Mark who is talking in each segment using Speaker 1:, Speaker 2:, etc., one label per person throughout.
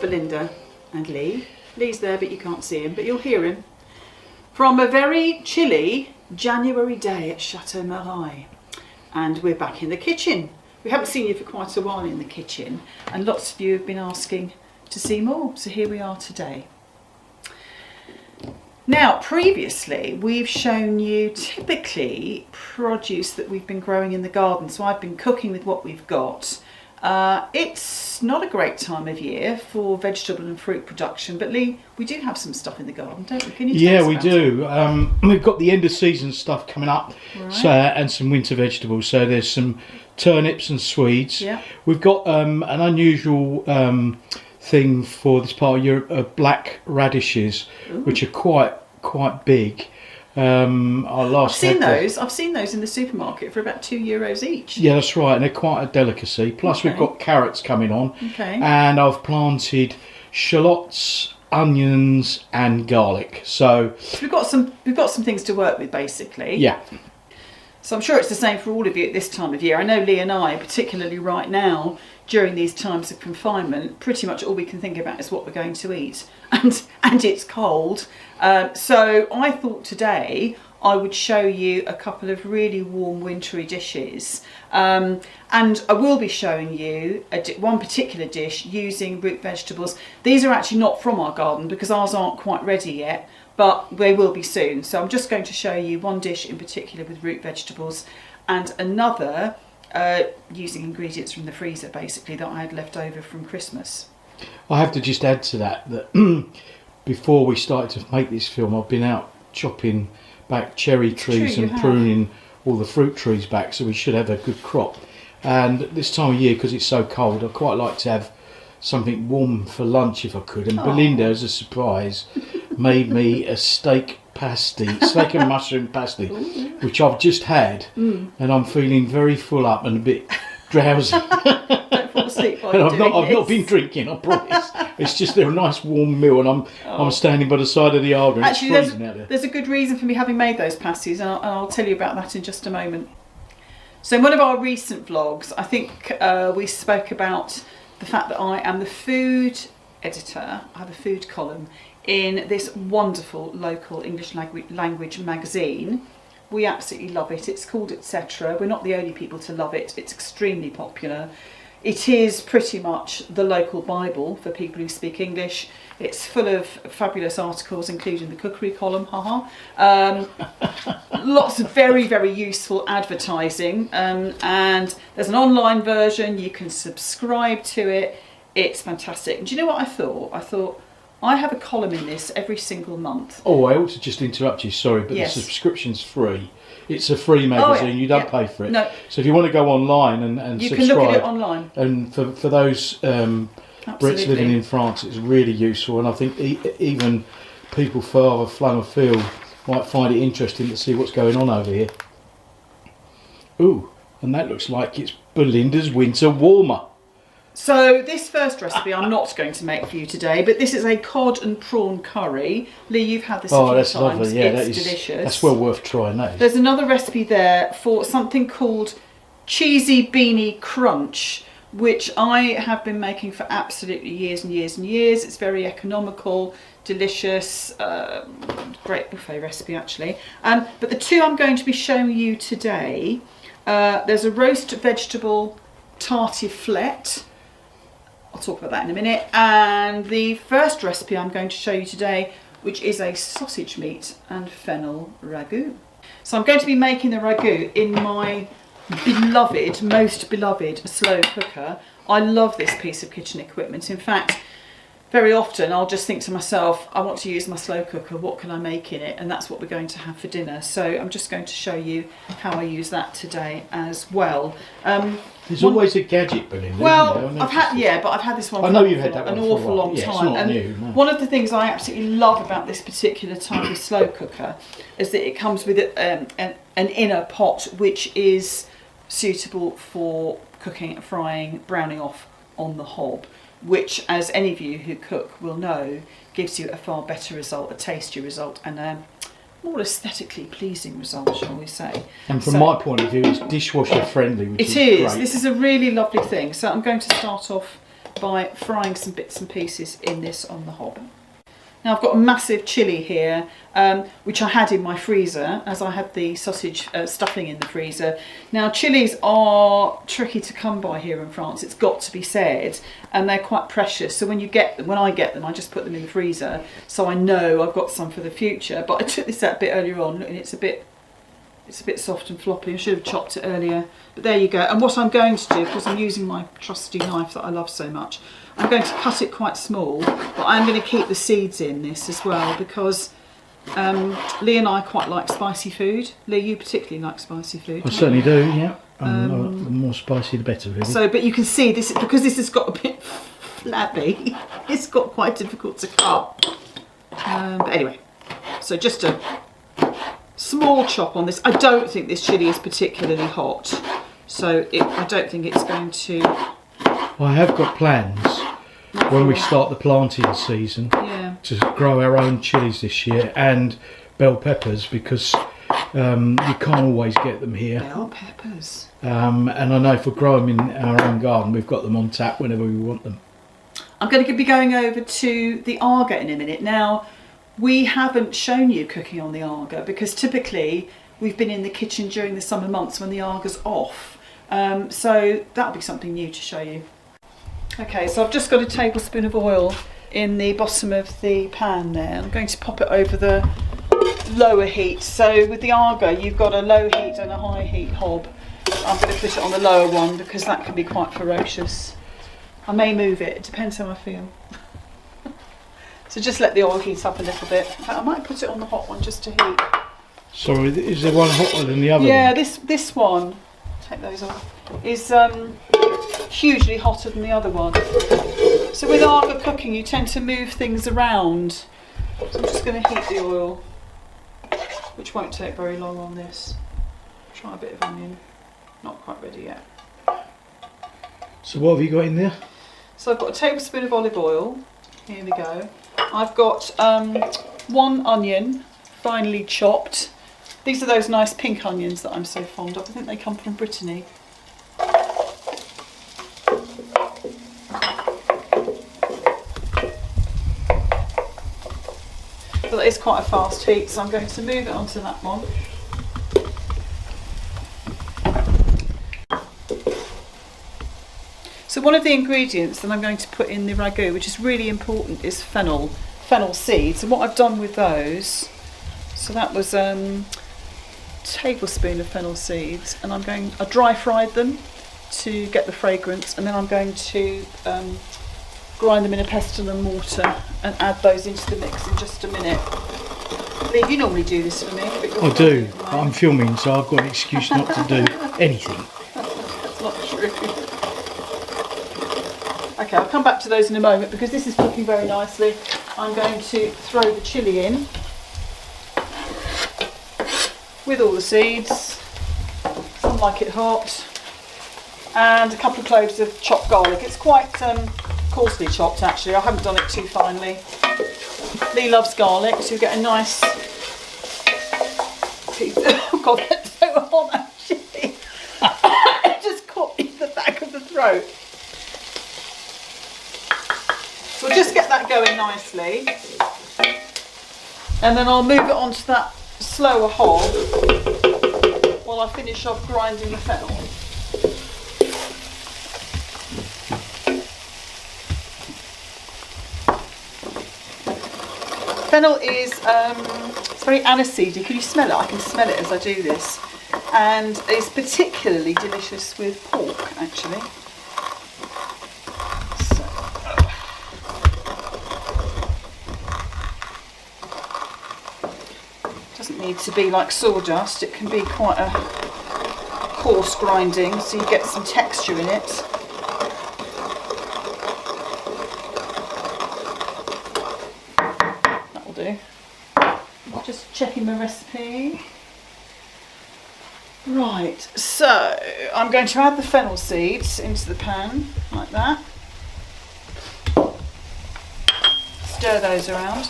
Speaker 1: Belinda and Lee. Lee's there but you can't see him, but you'll hear him. From a very chilly January day at Chateau Kitchen. And we're back in the kitchen. We haven't seen you for quite a while in the kitchen, and lots of you have been asking to see more, so here we are today. Now, previously we've shown you typically produce that we've been growing in the garden, so I've been cooking with what we've got. It's not a great time of year for vegetable and fruit production, but Lee, we do have some stuff in the garden, don't we? Can you tell us
Speaker 2: we do. We've got the end of season stuff coming up,
Speaker 1: right.
Speaker 2: So, and some winter vegetables. So there's some turnips and Swedes.
Speaker 1: Yeah.
Speaker 2: We've got an unusual thing for this part of Europe, black radishes,
Speaker 1: Ooh.
Speaker 2: which are quite big. I've seen
Speaker 1: those in the supermarket for about €2 each.
Speaker 2: Yeah, that's right, and they're quite a delicacy. Plus,
Speaker 1: okay.
Speaker 2: We've got carrots coming on,
Speaker 1: okay.
Speaker 2: and I've planted shallots, onions, and garlic. So
Speaker 1: we've got some things to work with, basically.
Speaker 2: Yeah.
Speaker 1: So I'm sure it's the same for all of you at this time of year. I know Lee and I, particularly right now, during these times of confinement, pretty much all we can think about is what we're going to eat, and it's cold. So I thought today I would show you a couple of really warm wintry dishes, and I will be showing you one particular dish using root vegetables. These are actually not from our garden because ours aren't quite ready yet, but they will be soon. So I'm just going to show you one dish in particular with root vegetables, and another using ingredients from the freezer, basically, that I had left over from Christmas.
Speaker 2: I have to just add to that before we started to make this film, I've been out chopping back cherry trees and pruning all the fruit trees back, so we should have a good crop. And this time of year, because it's so cold, I'd quite like to have something warm for lunch if I could. And Belinda, as a surprise, made me a steak and mushroom pasty, which I've just had, and I'm feeling very full up and a bit drowsy.
Speaker 1: Don't fall asleep while
Speaker 2: I've not been drinking, I promise. It's just they're a nice warm meal, and I'm standing by the side of the Arga, and
Speaker 1: actually,
Speaker 2: it's freezing out there.
Speaker 1: There's a good reason for me having made those pasties, and I'll tell you about that in just a moment. So in one of our recent vlogs, I think we spoke about the fact that I am the food editor. I have a food column in this wonderful local English language magazine. We absolutely love it. It's called Etc. We're not the only people to love it. It's extremely popular. It is pretty much the local Bible for people who speak English. It's full of fabulous articles, including the cookery column, lots of very, very useful advertising, and there's an online version. You can subscribe to it. It's fantastic. And do you know what I thought? I thought, I have a column in this every single month. Oh,
Speaker 2: I ought to just interrupt you, sorry, but
Speaker 1: yes.
Speaker 2: The subscription's free. It's a free magazine, you don't pay for it.
Speaker 1: No.
Speaker 2: So if you want to go online and
Speaker 1: you
Speaker 2: subscribe.
Speaker 1: You can look at it online.
Speaker 2: And for those Brits living in France, it's really useful. And I think even people further flung afield might find it interesting to see what's going on over here. Ooh, and that looks like it's Belinda's winter warmer.
Speaker 1: So this first recipe I'm not going to make for you today, but this is a cod and prawn curry. Lee, you've had this a few times.
Speaker 2: Lovely. Yeah,
Speaker 1: it's delicious.
Speaker 2: That's well worth trying, that is.
Speaker 1: There's another recipe there for something called cheesy beanie crunch, which I have been making for absolutely years and years and years. It's very economical, delicious, great buffet recipe actually. But the two I'm going to be showing you today, there's a roast vegetable tartiflette. I'll talk about that in a minute. And the first recipe I'm going to show you today, which is a sausage meat and fennel ragu. So I'm going to be making the ragu in my beloved, most beloved slow cooker. I love this piece of kitchen equipment. In fact, very often I'll just think to myself, I want to use my slow cooker, what can I make in it? And that's what we're going to have for dinner. So I'm just going to show you how I use that today as well.
Speaker 2: There's always a gadget, Belinda.
Speaker 1: Well, I've had this one for an awful long time.
Speaker 2: And new, no.
Speaker 1: One of the things I absolutely love about this particular type of slow cooker is that it comes with an inner pot which is suitable for cooking, frying, browning off on the hob, which, as any of you who cook will know, gives you a far better result, a tastier result, and a more aesthetically pleasing result, shall we say.
Speaker 2: And from my point of view, it's dishwasher friendly, which is great.
Speaker 1: This is a really lovely thing. So I'm going to start off by frying some bits and pieces in this on the hob. Now I've got a massive chilli here, which I had in my freezer as I had the sausage stuffing in the freezer. Now chilies are tricky to come by here in France, it's got to be said, and they're quite precious. So when I get them, I just put them in the freezer so I know I've got some for the future. But I took this out a bit earlier on, and it's a bit soft and floppy. I should have chopped it earlier, but there you go. And what I'm going to do, because I'm using my trusty knife that I love so much, I'm going to cut it quite small, but I'm going to keep the seeds in this as well, because Lee and I quite like spicy food. Lee, you particularly like spicy food.
Speaker 2: I certainly do, yeah. The more spicy the better, really.
Speaker 1: So, but you can see this, because this has got a bit flabby, it's got quite difficult to cut. But anyway, so just a small chop on this. I don't think this chilli is particularly hot, so I don't think it's going to...
Speaker 2: I have got plans when we start the planting season to grow our own chilies this year, and bell peppers, because you can't always get them here.
Speaker 1: Bell peppers.
Speaker 2: And I know if we grow them in our own garden, we've got them on tap whenever we want them.
Speaker 1: I'm going to be going over to the Arga in a minute. Now, we haven't shown you cooking on the Arga because typically we've been in the kitchen during the summer months when the Arga's off. So that'll be something new to show you. Okay, so I've just got a tablespoon of oil in the bottom of the pan there. I'm going to pop it over the lower heat. So with the Arga, you've got a low heat and a high heat hob. I'm going to put it on the lower one because that can be quite ferocious. I may move it depends how I feel. So just let the oil heat up a little bit. In fact, I might put it on the hot one just to heat.
Speaker 2: Sorry, is there one hotter than the other?
Speaker 1: Yeah, this one, take those off, is hugely hotter than the other one. So with Arga cooking, you tend to move things around. So I'm just going to heat the oil, which won't take very long on this. Try a bit of onion. Not quite ready yet.
Speaker 2: So what have you got in there?
Speaker 1: So I've got a tablespoon of olive oil. Here we go. I've got 1 onion, finely chopped. These are those nice pink onions that I'm so fond of. I think they come from Brittany. But that is quite a fast heat, so I'm going to move it onto that one. So one of the ingredients that I'm going to put in the ragu, which is really important, is fennel seeds. And what I've done with those, so that was a tablespoon of fennel seeds, and I dry fried them to get the fragrance, and then I'm going to grind them in a pestle and mortar and add those into the mix in just a minute. Lee, you normally do this for me.
Speaker 2: I do. I'm filming, so I've got an excuse not to do anything.
Speaker 1: That's not true. Okay, I'll come back to those in a moment because this is cooking very nicely. I'm going to throw the chilli in with all the seeds. Some like it hot. And a couple of cloves of chopped garlic. It's quite coarsely chopped actually. I haven't done it too finely. Lee loves garlic, so you get a nice piece. Oh God, that's so hot actually. It just caught me in the back of the throat. So we'll just get that going nicely, and then I'll move it onto that slower hob while I finish off grinding the fennel. Fennel is it's very aniseedy. Can you smell it? I can smell it as I do this, and it's particularly delicious with pork actually. Doesn't need to be like sawdust, it can be quite a coarse grinding so you get some texture in it. That'll do. Just checking my recipe. Right, so I'm going to add the fennel seeds into the pan like that. Stir those around.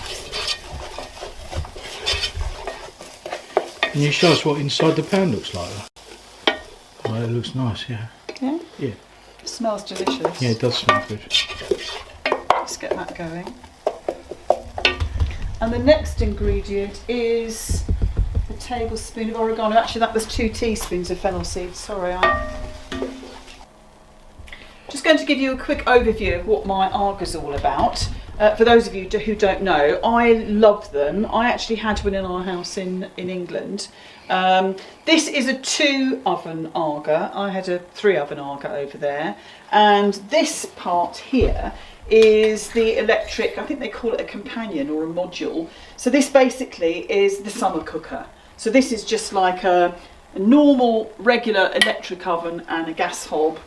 Speaker 2: Can you show us what inside the pan looks like? Oh, it looks nice, yeah.
Speaker 1: Yeah?
Speaker 2: Yeah.
Speaker 1: It smells delicious.
Speaker 2: Yeah, it does smell good.
Speaker 1: Let's get that going. And the next ingredient is a tablespoon of oregano. Actually, that was 2 teaspoons of fennel seeds. Sorry, I'm just going to give you a quick overview of what my arga's all about. For those of you who don't know, I love them. I actually had one in our house in England. This is a 2-oven arga. I had a 3-oven arga over there. And this part here is the electric, I think they call it a companion or a module. So this basically is the summer cooker. So this is just like a normal regular electric oven and a gas hob.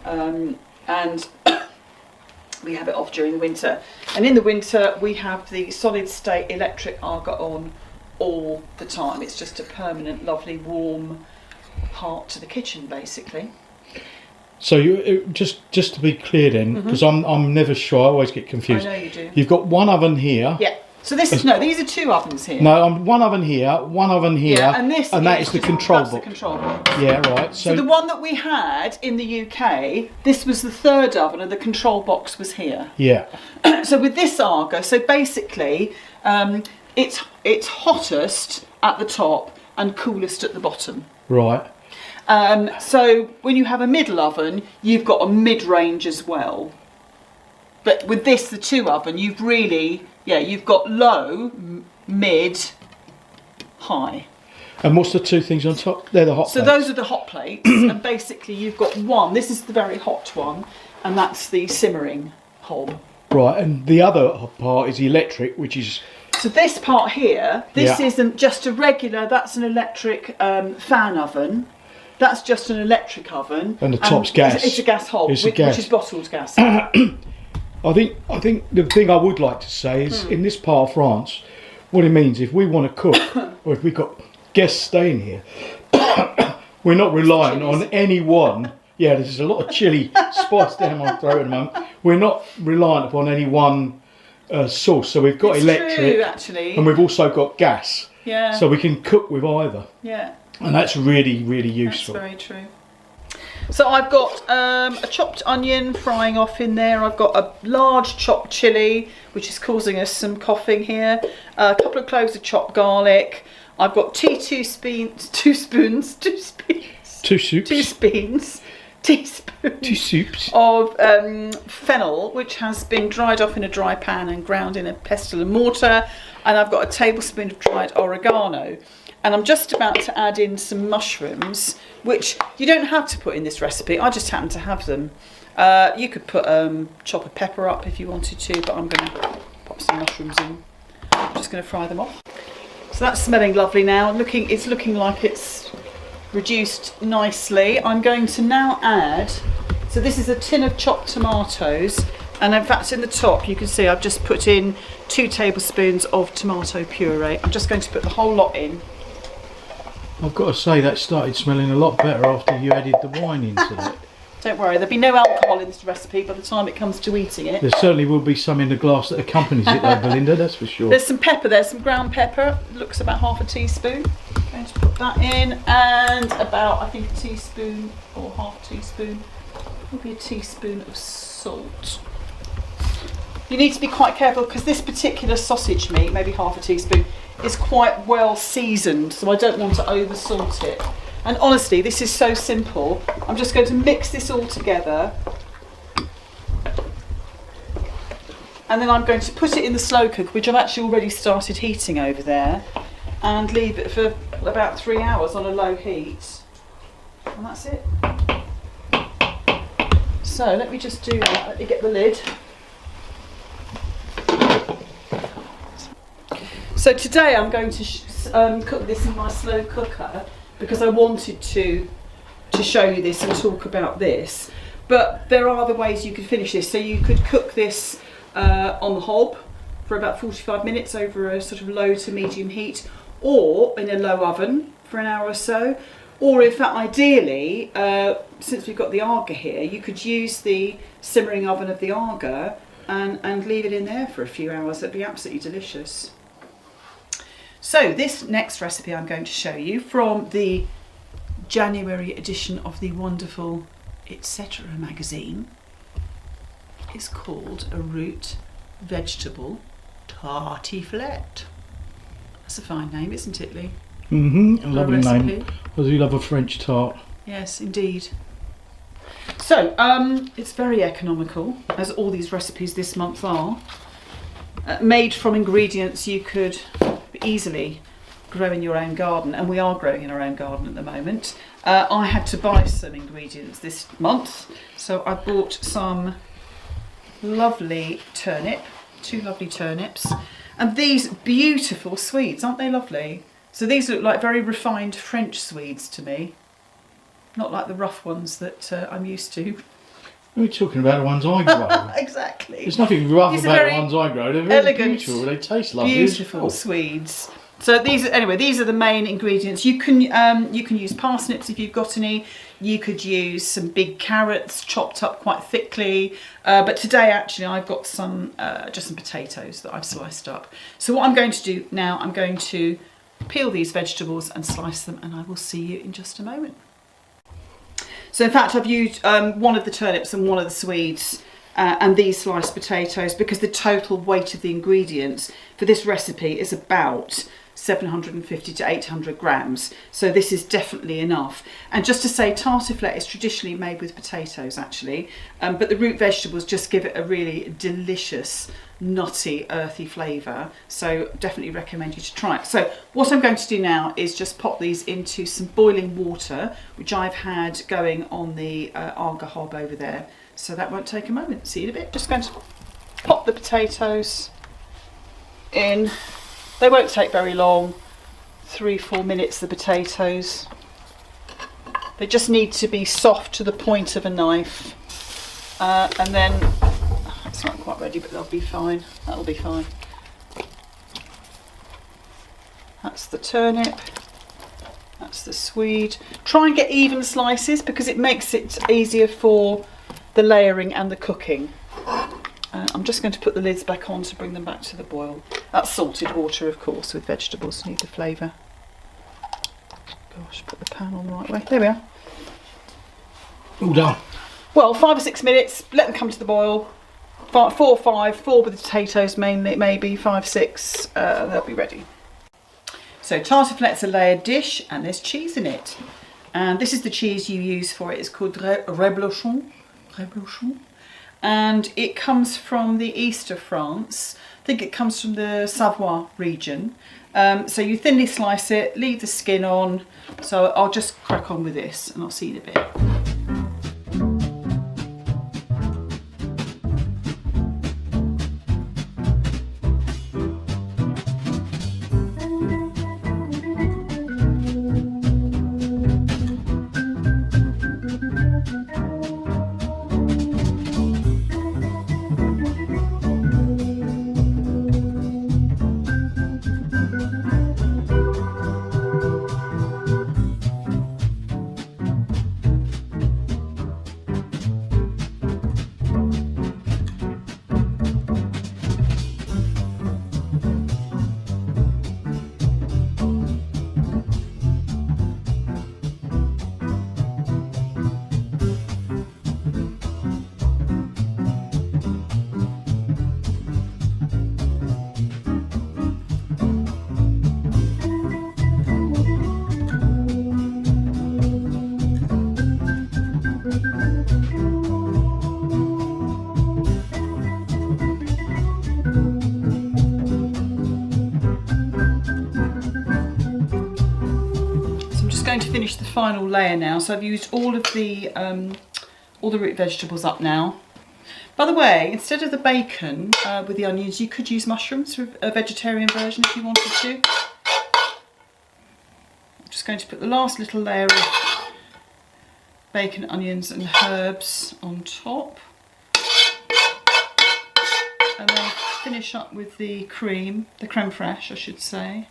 Speaker 1: And we have it off during the winter. And in the winter we have the solid state electric arga on all the time. It's just a permanent, lovely, warm heart to the kitchen, basically.
Speaker 2: So you just to be clear then, because I'm never sure. I always get confused.
Speaker 1: I know you do.
Speaker 2: You've got one oven here.
Speaker 1: Yeah. So this is these are 2 ovens here.
Speaker 2: No, one oven here,
Speaker 1: Yeah, and
Speaker 2: that is the control box.
Speaker 1: The control box.
Speaker 2: Yeah, right.
Speaker 1: So the one that we had in the UK, this was the 3rd oven, and the control box was here.
Speaker 2: Yeah.
Speaker 1: So with this arga, so basically, it's hottest at the top and coolest at the bottom.
Speaker 2: Right.
Speaker 1: So when you have a middle oven, you've got a mid-range as well. But with this, the 2 oven, you've really, you've got low, mid, high.
Speaker 2: And what's the 2 things on top? They're the hot plates.
Speaker 1: So those are the hot plates, and basically you've got one. This is the very hot one, and that's the simmering hob.
Speaker 2: Right, and the other part is the electric, which is...
Speaker 1: So this part here, this isn't just a regular, that's an electric fan oven. That's just an electric oven.
Speaker 2: And the top's gas.
Speaker 1: It's a gas hob, which is bottled gas.
Speaker 2: I think the thing I would like to say is in this part of France, what it means if we want to cook or if we've got guests staying here, we're not relying on any one. Yeah, there's a lot of chili spice down my throat at the moment. We're not reliant upon any one source. So we've got electric,
Speaker 1: true, actually,
Speaker 2: and we've also got gas.
Speaker 1: Yeah.
Speaker 2: So we can cook with either.
Speaker 1: Yeah.
Speaker 2: And that's really, really useful.
Speaker 1: That's very true. So I've got a chopped onion frying off in there. I've got a large chopped chilli, which is causing us some coughing here. A couple of cloves of chopped garlic. I've got two soups, of fennel, which has been dried off in a dry pan and ground in a pestle and mortar. And I've got a tablespoon of dried oregano. And I'm just about to add in some mushrooms, which you don't have to put in this recipe. I just happen to have them. You could put chop a pepper up if you wanted to, but I'm going to pop some mushrooms in. I'm just going to fry them off. So that's smelling lovely now. It's looking like it's reduced nicely. I'm going to now add, so this is a tin of chopped tomatoes, and in fact in the top you can see I've just put in 2 tablespoons of tomato puree. I'm just going to put the whole lot in.
Speaker 2: I've got to say that started smelling a lot better after you added the wine into it.
Speaker 1: Don't worry, there'll be no alcohol in this recipe by the time it comes to eating it.
Speaker 2: There certainly will be some in the glass that accompanies it though, Belinda, that's for sure.
Speaker 1: There's some pepper, there's some ground pepper, looks about half a teaspoon. I'm going to put that in, and about, I think, a teaspoon or half a teaspoon, maybe a teaspoon of salt. You need to be quite careful because this particular sausage meat, maybe half a teaspoon, is quite well seasoned, so I don't want to over salt it. And honestly, this is so simple. I'm just going to mix this all together, and then I'm going to put it in the slow cook, which I've actually already started heating over there, and leave it for about 3 hours on a low heat, and that's it. So let me just do that. Let me get the lid. So today I'm going to cook this in my slow cooker because I wanted to show you this and talk about this. But there are other ways you could finish this. So you could cook this on the hob for about 45 minutes over a sort of low to medium heat, or in a low oven for an hour or so. Or in fact, ideally, since we've got the arga here, you could use the simmering oven of the arga and leave it in there for a few hours. That'd be absolutely delicious. So this next recipe I'm going to show you from the January edition of the wonderful etc. magazine is called a root vegetable tartiflette. That's a fine name, isn't it, Lee?
Speaker 2: A lovely name. I do love a French tart.
Speaker 1: Yes, indeed. So, it's very economical, as all these recipes this month are. Made from ingredients you could easily grow in your own garden, and we are growing in our own garden at the moment. I had to buy some ingredients this month, so I bought some lovely turnip, 2 lovely turnips, and these beautiful swedes, aren't they lovely? So these look like very refined French swedes to me, not like the rough ones that I'm used to.
Speaker 2: We're talking about the ones I grow.
Speaker 1: Exactly.
Speaker 2: There's nothing rough about the ones I grow. They're very
Speaker 1: elegant,
Speaker 2: beautiful. They taste lovely.
Speaker 1: Beautiful Swedes. So these are the main ingredients. You can use parsnips if you've got any. You could use some big carrots chopped up quite thickly. But today actually I've got some just some potatoes that I've sliced up. So what I'm going to do now, I'm going to peel these vegetables and slice them, and I will see you in just a moment. So in fact I've used one of the turnips and one of the Swedes and these sliced potatoes, because the total weight of the ingredients for this recipe is about 750 to 800 grams. So this is definitely enough. And just to say, tartiflette is traditionally made with potatoes actually, but the root vegetables just give it a really delicious, nutty, earthy flavour. So definitely recommend you to try it. So what I'm going to do now is just pop these into some boiling water, which I've had going on the Arga hob over there. So that won't take a moment. See you in a bit. Just going to pop the potatoes in. They won't take very long, 3-4 minutes, the potatoes. They just need to be soft to the point of a knife. And then, it's not quite ready, but they'll be fine. That'll be fine. That's the turnip. That's the Swede. Try and get even slices because it makes it easier for the layering and the cooking. I'm just going to put the lids back on to bring them back to the boil. That's salted water, of course, with vegetables, need the flavour. Gosh, put the pan on the right way. There we are.
Speaker 2: All done.
Speaker 1: Well, 5 or 6 minutes, let them come to the boil. 4 or 5, 4 with the potatoes mainly, maybe 5, 6, they'll be ready. So tartiflette's a layered dish and there's cheese in it. And this is the cheese you use for it. It's called reblochon. And it comes from the east of France. I think it comes from the Savoie region. So you thinly slice it, leave the skin on. So I'll just crack on with this and I'll see you in a bit. Going to finish the final layer now, so I've used all the root vegetables up now. By the way, instead of the bacon with the onions, you could use mushrooms for a vegetarian version if you wanted to. I'm just going to put the last little layer of bacon, onions and herbs on top, and then finish up with the creme fraiche I should say.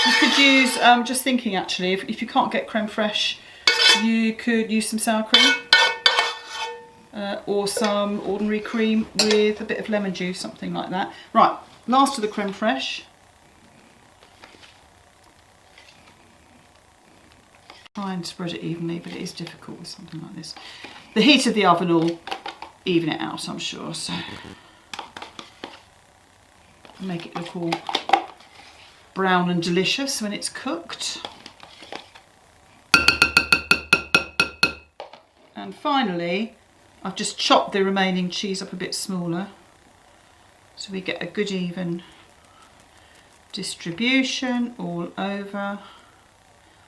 Speaker 1: You could use, just thinking actually, if you can't get creme fraiche, you could use some sour cream or some ordinary cream with a bit of lemon juice, something like that. Right, last of the creme fraiche. Try and spread it evenly, but it is difficult with something like this. The heat of the oven will even it out, I'm sure. So make it look all brown and delicious when it's cooked. And finally, I've just chopped the remaining cheese up a bit smaller, so we get a good even distribution all over.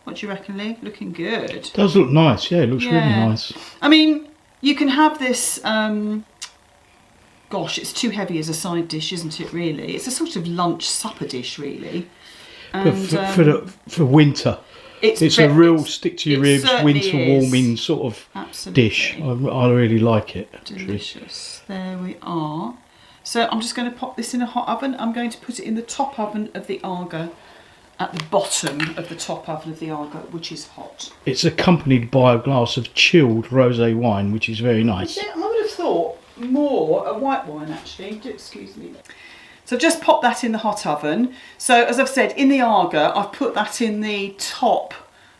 Speaker 1: What do you reckon, Lee? Looking good.
Speaker 2: It does look nice, yeah, it looks really nice.
Speaker 1: I mean, you can have this, gosh, it's too heavy as a side dish, isn't it, really? It's a sort of lunch supper dish, really. And,
Speaker 2: for winter, it's a real stick to your ribs, winter warming sort of dish. I really like it.
Speaker 1: Delicious. There we are. So I'm just going to pop this in a hot oven. I'm going to put it in the top oven of the Aga, at the bottom of the top oven of the Aga, which is hot.
Speaker 2: It's accompanied by a glass of chilled rosé wine, which is very nice.
Speaker 1: I would have thought more a white wine, actually. Excuse me. So I've just popped that in the hot oven. So as I've said, in the Aga, I've put that in the top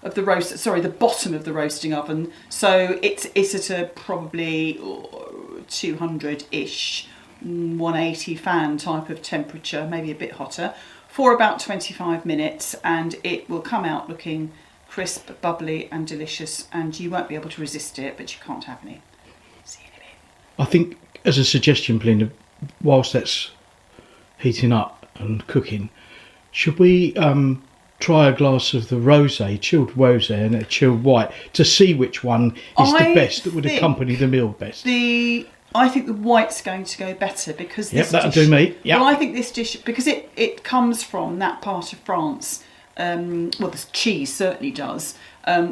Speaker 1: of the the bottom of the roasting oven. So it's at a probably 200-ish, 180 fan type of temperature, maybe a bit hotter, for about 25 minutes, and it will come out looking crisp, bubbly and delicious, and you won't be able to resist it, but you can't have any. See you in a bit.
Speaker 2: I think, as a suggestion, Belinda, whilst that's heating up and cooking, should we try a glass of the rosé, chilled rosé, and a chilled white, to see which one is the best, that would accompany the meal best?
Speaker 1: I think the white's going to go better, because this
Speaker 2: that'll
Speaker 1: dish,
Speaker 2: do me. Yep.
Speaker 1: Well, I think this dish, because it comes from that part of France, well, the cheese certainly does,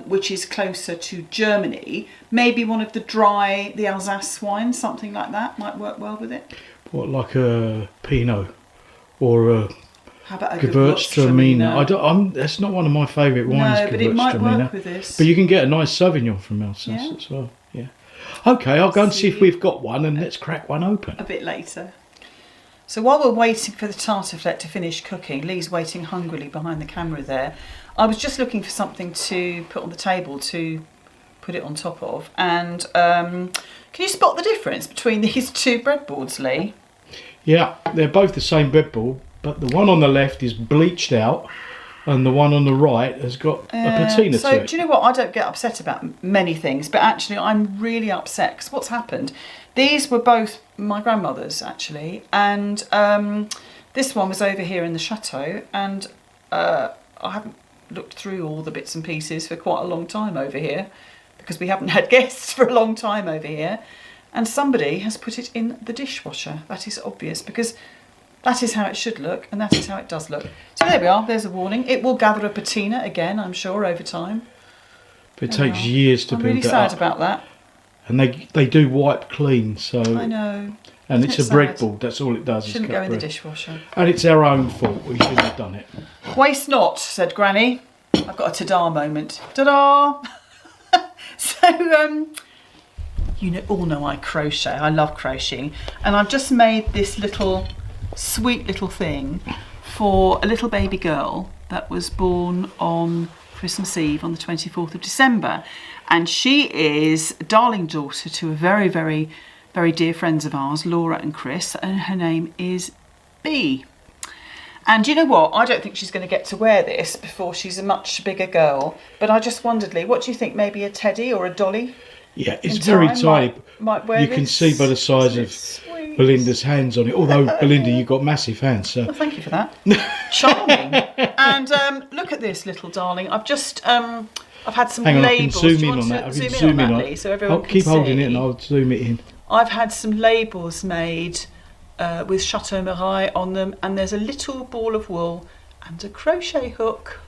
Speaker 1: which is closer to Germany. Maybe one of the Alsace wines, something like that, might work well with it.
Speaker 2: What, like a Pinot or a
Speaker 1: How about a
Speaker 2: Gewürztraminer? That's not one of my favourite wines.
Speaker 1: No, but it might work with this.
Speaker 2: But you can get a nice Sauvignon from Alsace as well. Yeah. Okay, I'll go and see if we've got one, and let's crack one open.
Speaker 1: A bit later. So while we're waiting for the tartiflette to finish cooking, Lee's waiting hungrily behind the camera there. I was just looking for something to put on the table to put it on top of. And can you spot the difference between these two breadboards, Lee?
Speaker 2: Yeah, they're both the same breadboard, but the one on the left is bleached out, and the one on the right has got a patina to it.
Speaker 1: So do you know what? I don't get upset about many things, but actually I'm really upset because what's happened? These were both my grandmother's, actually, and this one was over here in the chateau, and I haven't looked through all the bits and pieces for quite a long time over here, because we haven't had guests for a long time over here, and somebody has put it in the dishwasher. That is obvious, because that is how it should look, and that is how it does look. So there we are, there's a warning. It will gather a patina again, I'm sure, over time.
Speaker 2: But it takes years to build
Speaker 1: I'm really
Speaker 2: that
Speaker 1: sad about that.
Speaker 2: And they do wipe clean, so...
Speaker 1: I know.
Speaker 2: And it's a breadboard, that's all it does.
Speaker 1: Shouldn't go in the dishwasher.
Speaker 2: And it's our own fault, we shouldn't have done it.
Speaker 1: Waste not, said Granny. I've got a ta-da moment. Ta-da! So, you all know I crochet. I love crocheting. And I've just made this sweet little thing for a little baby girl that was born on Christmas Eve on the 24th of December. And she is a darling daughter to a very, very, very dear friends of ours, Laura and Chris, and her name is Bee. And you know what? I don't think she's going to get to wear this before she's a much bigger girl. But I just wondered, Lee, what do you think? Maybe a teddy or a dolly?
Speaker 2: Yeah, it's very tiny.
Speaker 1: Might wear
Speaker 2: you can see by the size of Belinda's hands on it. Although, Belinda, you've got massive hands. So.
Speaker 1: Well, thank you for that. Charming. And look at this little darling. I've just... I've had some labels.
Speaker 2: I can zoom in on that. I can zoom in on that,
Speaker 1: so everyone can
Speaker 2: keep holding
Speaker 1: see.
Speaker 2: it and I'll zoom it in.
Speaker 1: I've had some labels made with Chateau Marais on them, and there's a little ball of wool and a crochet hook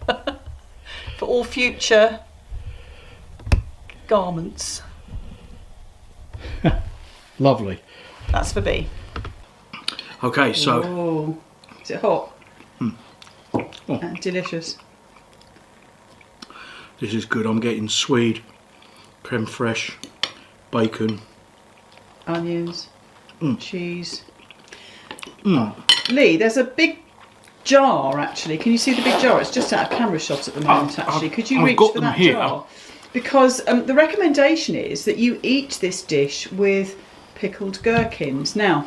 Speaker 1: for all future garments.
Speaker 2: Lovely.
Speaker 1: That's for Bee.
Speaker 2: Okay, so...
Speaker 1: Oh, is it hot? Oh. Delicious.
Speaker 2: This is good. I'm getting swede, creme fraiche, bacon,
Speaker 1: onions, cheese. Lee, there's a big jar actually. Can you see the big jar? It's just out of camera shot at the moment actually. Could you reach for that jar? Because the recommendation is that you eat this dish with pickled gherkins. Now,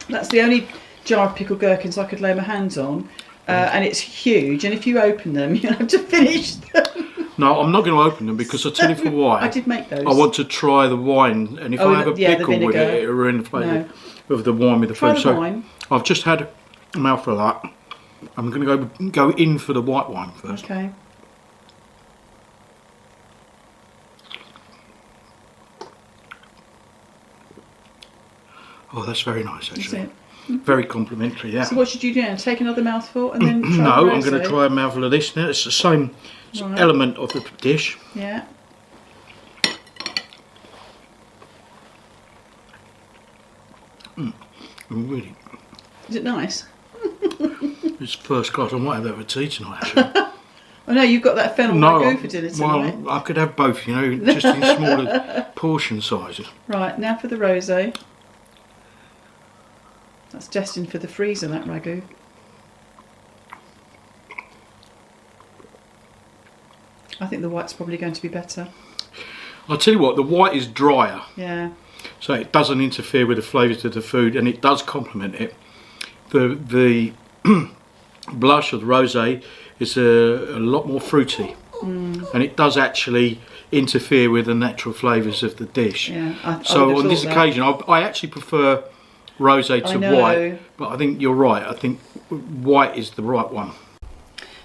Speaker 1: that's the only jar of pickled gherkins I could lay my hands on, and it's huge, and if you open them you'll have to finish them.
Speaker 2: No, I'm not going to open them because I'll tell you for why.
Speaker 1: I did make those.
Speaker 2: I want to try the wine, and if I have a pickle with it, it'll ruin the flavour of the wine with the food. So I've just had a mouthful of that. I'm going to go in for the white wine first.
Speaker 1: Okay.
Speaker 2: Oh, that's very nice actually.
Speaker 1: Is it?
Speaker 2: Very complimentary, yeah.
Speaker 1: So what should you do now? Take another mouthful and then try
Speaker 2: No, I'm going to try a mouthful of this now. It's the same element of the dish.
Speaker 1: Yeah.
Speaker 2: Really.
Speaker 1: Is it nice?
Speaker 2: It's first class. I might have that for tea tonight actually.
Speaker 1: Oh no, you've got that fennel ragu for dinner tonight.
Speaker 2: Well, I could have both, you know, just in smaller portion sizes.
Speaker 1: Right, now for the rosé. That's destined for the freezer, that ragu. I think the white's probably going to be better.
Speaker 2: I'll tell you what, the white is drier.
Speaker 1: Yeah.
Speaker 2: So it doesn't interfere with the flavours of the food, and it does complement it. The blush of the rosé is a lot more fruity, and it does actually interfere with the natural flavours of the dish.
Speaker 1: Yeah,
Speaker 2: so on this occasion, I actually prefer rosé to white, but I think you're right. I think white is the right one.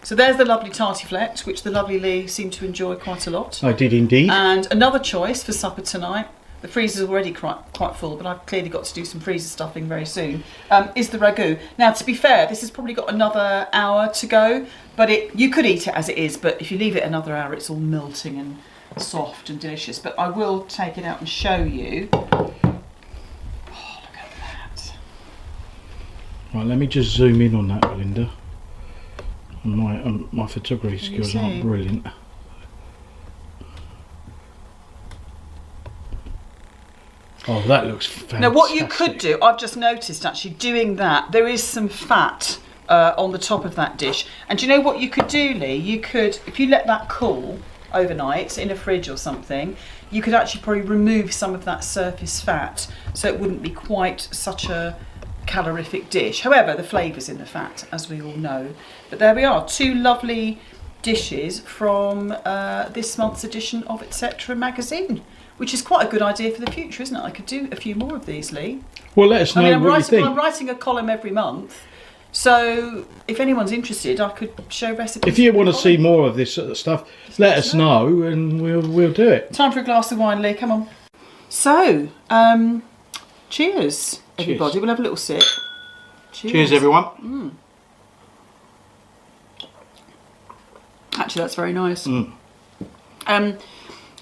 Speaker 1: So there's the lovely tartiflette, which the lovely Lee seemed to enjoy quite a lot.
Speaker 2: I did indeed.
Speaker 1: And another choice for supper tonight, the freezer's already quite full, but I've clearly got to do some freezer stuffing very soon, is the ragu. Now, to be fair, this has probably got another hour to go, but you could eat it as it is, but if you leave it another hour, it's all melting and soft and delicious. But I will take it out and show you. Oh, look at that.
Speaker 2: Right, let me just zoom in on that, Belinda. My photography skills aren't brilliant. Oh, that looks fantastic.
Speaker 1: Now, what you could do, I've just noticed actually doing that, there is some fat on the top of that dish. And do you know what you could do, Lee? You could, if you let that cool overnight in a fridge or something, you could actually probably remove some of that surface fat so it wouldn't be quite such a calorific dish. However, the flavour's in the fat, as we all know. But there we are, two lovely dishes from this month's edition of Etc. magazine, which is quite a good idea for the future, isn't it? I could do a few more of these, Lee.
Speaker 2: Well, let us know what you think.
Speaker 1: I'm writing a column every month, so if anyone's interested, I could show recipes.
Speaker 2: If you want to see more of this sort of stuff, let us know and we'll do it.
Speaker 1: Time for a glass of wine, Lee, come on. So, cheers, everybody. We'll have a little sip.
Speaker 2: Cheers, everyone.
Speaker 1: Actually, that's very nice.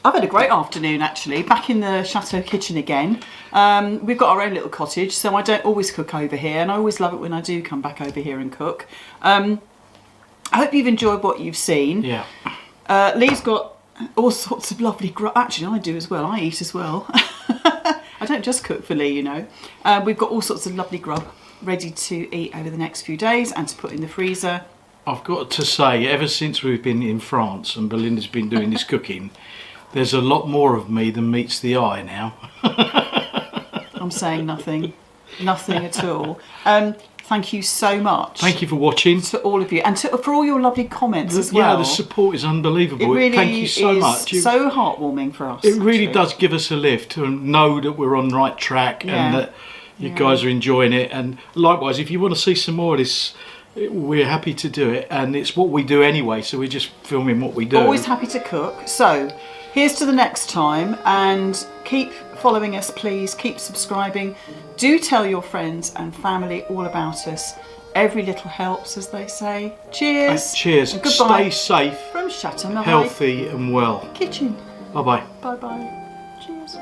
Speaker 1: I've had a great afternoon actually, back in the Chateau Kitchen again. We've got our own little cottage, so I don't always cook over here, and I always love it when I do come back over here and cook. I hope you've enjoyed what you've seen.
Speaker 2: Yeah.
Speaker 1: Lee's got all sorts of lovely grub. Actually, I do as well. I eat as well. I don't just cook for Lee, you know. We've got all sorts of lovely grub ready to eat over the next few days and to put in the freezer.
Speaker 2: I've got to say, ever since we've been in France and Belinda's been doing this cooking, there's a lot more of me than meets the eye now.
Speaker 1: I'm saying nothing. Nothing at all. Thank you so much.
Speaker 2: Thank you for watching.
Speaker 1: To all of you. And for all your lovely comments as well.
Speaker 2: Yeah, the support is unbelievable.
Speaker 1: It really
Speaker 2: Thank you so much.
Speaker 1: It's so heartwarming for us.
Speaker 2: It really does give us a lift to know that we're on the right track and that you guys are enjoying it. And likewise, if you want to see some more of this, we're happy to do it. And it's what we do anyway, so we're just filming what we do.
Speaker 1: Always happy to cook. So, here's to the next time, and keep following us, please. Keep subscribing. Do tell your friends and family all about us. Every little helps, as they say. Cheers.
Speaker 2: Cheers.
Speaker 1: And goodbye.
Speaker 2: Stay safe,
Speaker 1: From Chateau
Speaker 2: healthy and well.
Speaker 1: Kitchen.
Speaker 2: Bye-bye.
Speaker 1: Bye-bye. Cheers.